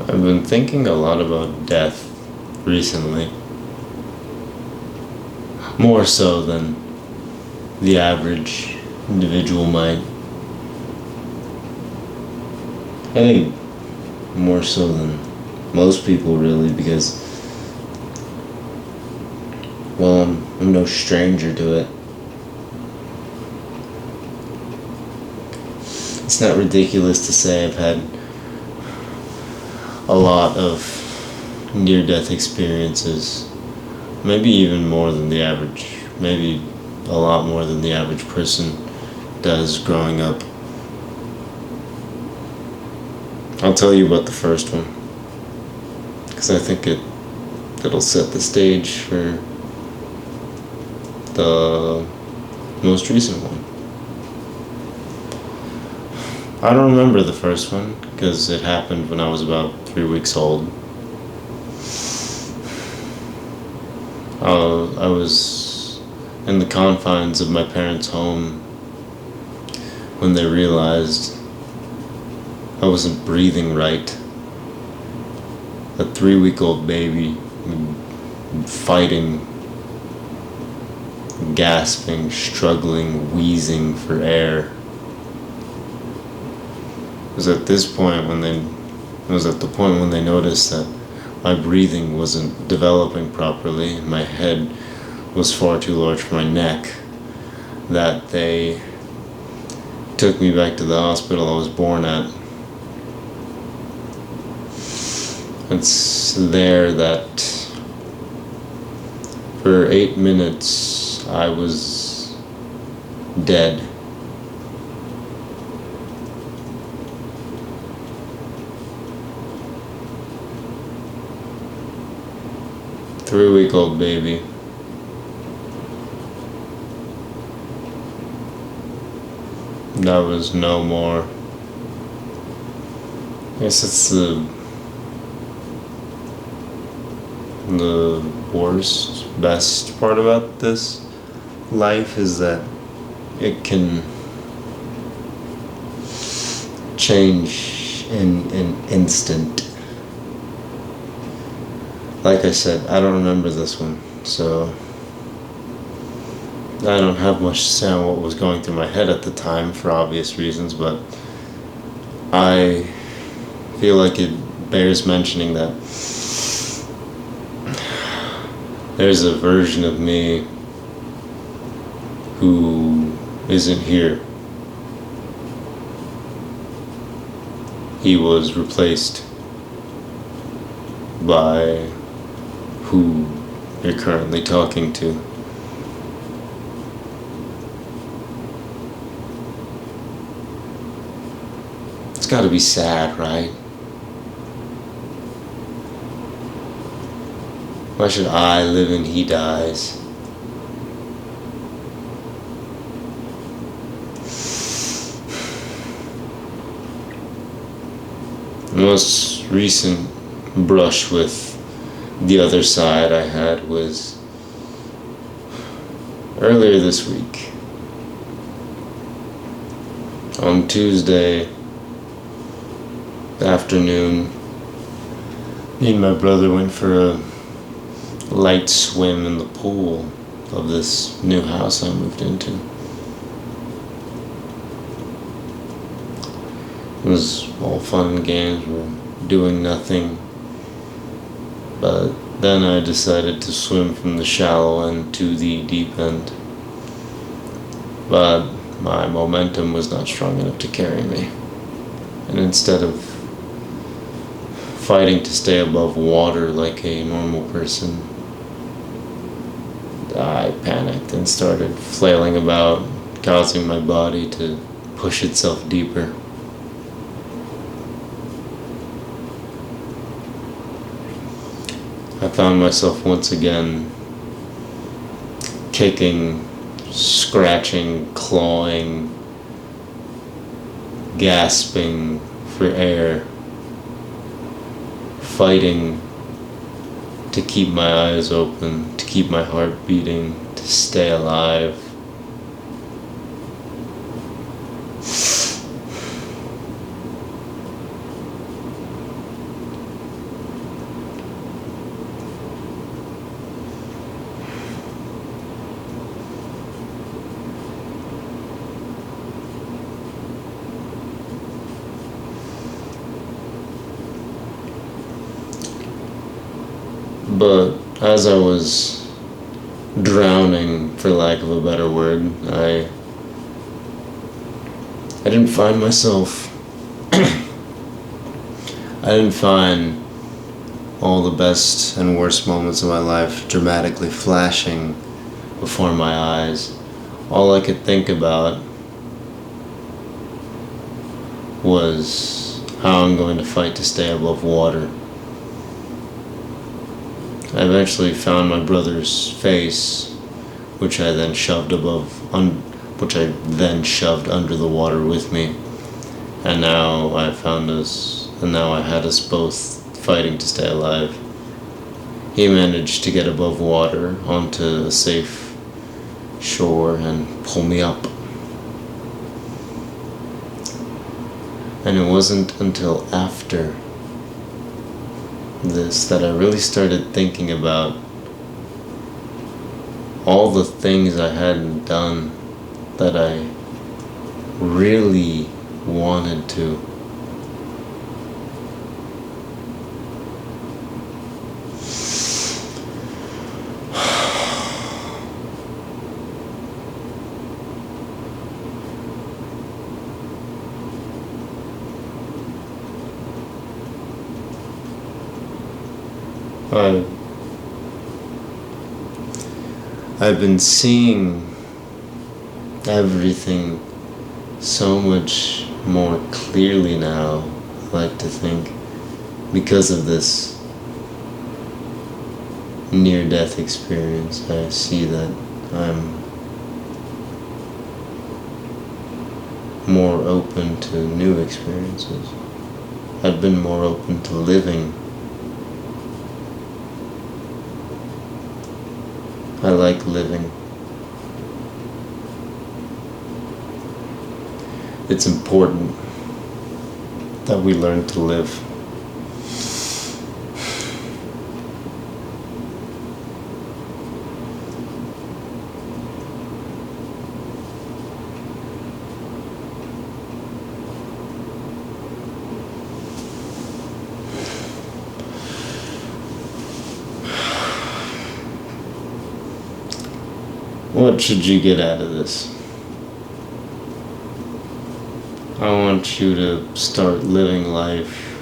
I've been thinking a lot about death recently, more so than the average individual might. I think more so than most people, really, because, well, I'm no stranger to it. It's not ridiculous to say I've had a lot of near-death experiences. Maybe even more than the average. Maybe a lot more than the average person does growing up. I'll tell you about the first one, because I think it'll set the stage for the most recent one. I don't remember the first one, because it happened when I was about 3 weeks old. I was in the confines of my parents' home when they realized I wasn't breathing right. A 3-week-old baby fighting, gasping, struggling, wheezing for air. It was at the point when they noticed that my breathing wasn't developing properly, my head was far too large for my neck, that they took me back to the hospital I was born at. It's there that for 8 minutes I was dead. Three-week-old baby. That was no more. I guess it's the best part about this life is that it can change in an instant. Like I said, I don't remember this one, so I don't have much to say on what was going through my head at the time for obvious reasons, but I feel like it bears mentioning that there's a version of me who isn't here. He was replaced by who you're currently talking to. It's gotta be sad, right? Why should I live and he dies? The most recent brush with the other side I had was earlier this week. On Tuesday afternoon, me and my brother went for a light swim in the pool of this new house I moved into. It was all fun and games, we were doing nothing. But then I decided to swim from the shallow end to the deep end. But my momentum was not strong enough to carry me. And instead of fighting to stay above water like a normal person, I panicked and started flailing about, causing my body to push itself deeper. I found myself once again kicking, scratching, clawing, gasping for air, fighting to keep my eyes open, to keep my heart beating, to stay alive. But as I was drowning, for lack of a better word, I didn't find myself. I didn't find all the best and worst moments of my life dramatically flashing before my eyes. All I could think about was how I'm going to fight to stay above water. I eventually found my brother's face, which I then shoved under the water with me. And now I had us both fighting to stay alive. He managed to get above water onto a safe shore and pull me up. And it wasn't until after this that I really started thinking about all the things I hadn't done that I really wanted to. I've been seeing everything so much more clearly now, I like to think, because of this near-death experience. I see that I'm more open to new experiences. I've been more open to living. I like living. It's important that we learn to live. What should you get out of this? I want you to start living life.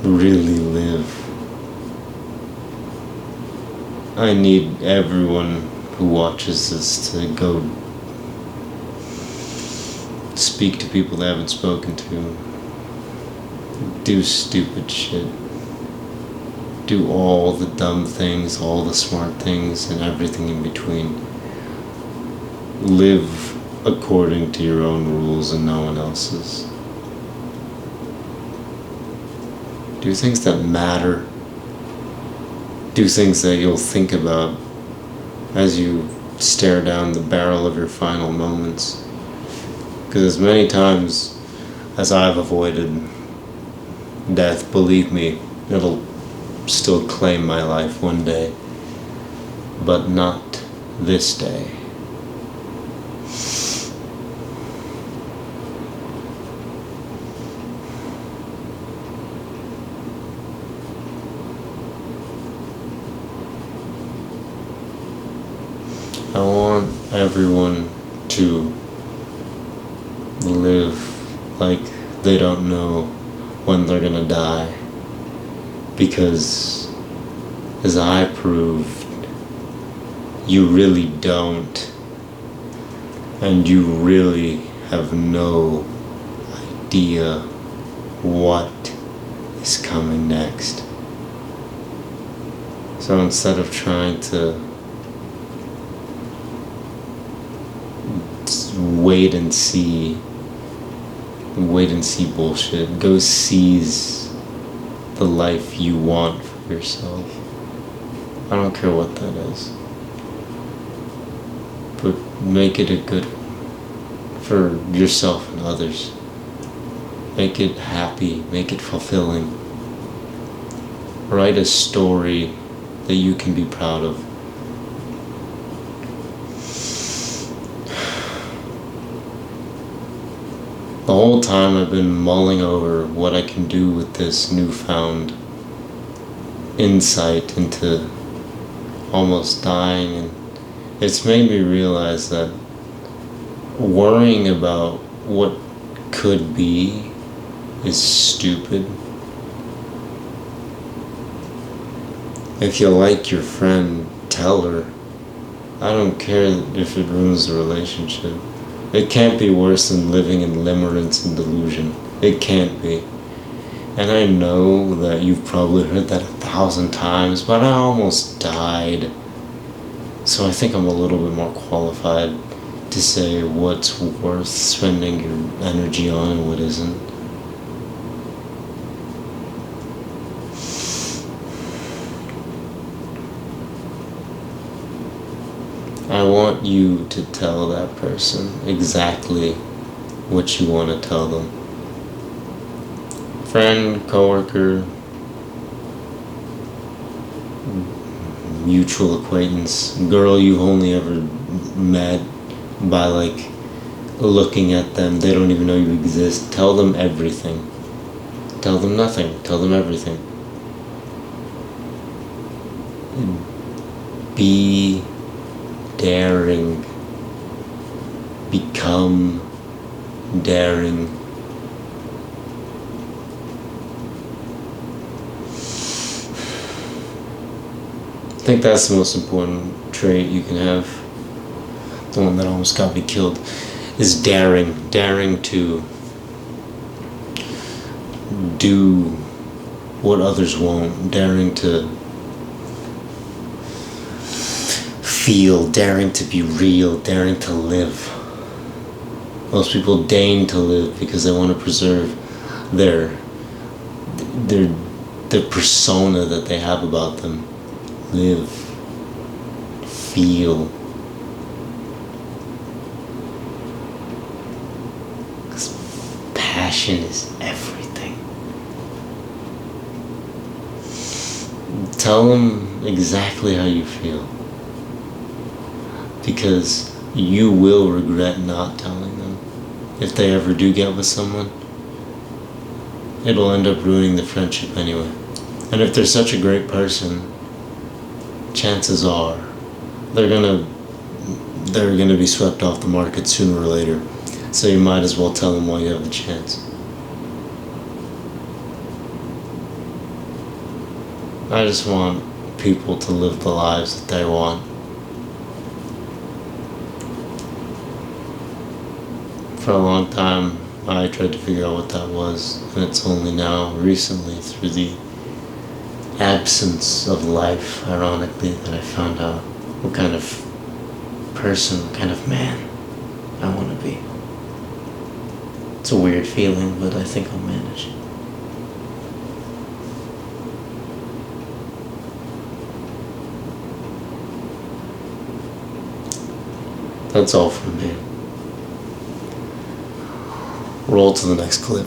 Really live. I need everyone who watches this to go speak to people they haven't spoken to. Do stupid shit. Do all the dumb things, all the smart things, and everything in between. Live according to your own rules and no one else's. Do things that matter. Do things that you'll think about as you stare down the barrel of your final moments. Because as many times as I've avoided death, believe me, it'll still claim my life one day, but not this day. I want everyone to live like they don't know when they're gonna die. Because, as I proved, you really don't. And you really have no idea what is coming next. So instead of trying to wait and see bullshit, go seize the life you want for yourself. I don't care what that is. But make it a good one for yourself and others. Make it happy, make it fulfilling. Write a story that you can be proud of. The whole time I've been mulling over what I can do with this newfound insight into almost dying, and it's made me realize that worrying about what could be is stupid. If you like your friend, tell her. I don't care if it ruins the relationship. It can't be worse than living in limerence and delusion. It can't be. And I know that you've probably heard that 1,000 times, but I almost died. So I think I'm a little bit more qualified to say what's worth spending your energy on and what isn't. I want you to tell that person exactly what you want to tell them. Friend, coworker, mutual acquaintance, girl you've only ever met by like looking at them, they don't even know you exist. Tell them everything. Tell them nothing. Tell them everything. Be daring. Become daring. I think that's the most important trait you can have. The one that almost got me killed is daring. Daring to do what others won't. Daring to feel. Daring to be real. Daring to live. Most people deign to live because they want to preserve their persona that they have about them. Live. Feel. Because passion is everything. Tell them exactly how you feel. Because you will regret not telling them. If they ever do get with someone, it'll end up ruining the friendship anyway. And if they're such a great person, chances are they're gonna be swept off the market sooner or later. So you might as well tell them while you have the chance. I just want people to live the lives that they want. For a long time, I tried to figure out what that was, and it's only now, recently, through the absence of life, ironically, that I found out what kind of person, what kind of man I want to be. It's a weird feeling, but I think I'll manage. That's all from me. Roll to the next clip.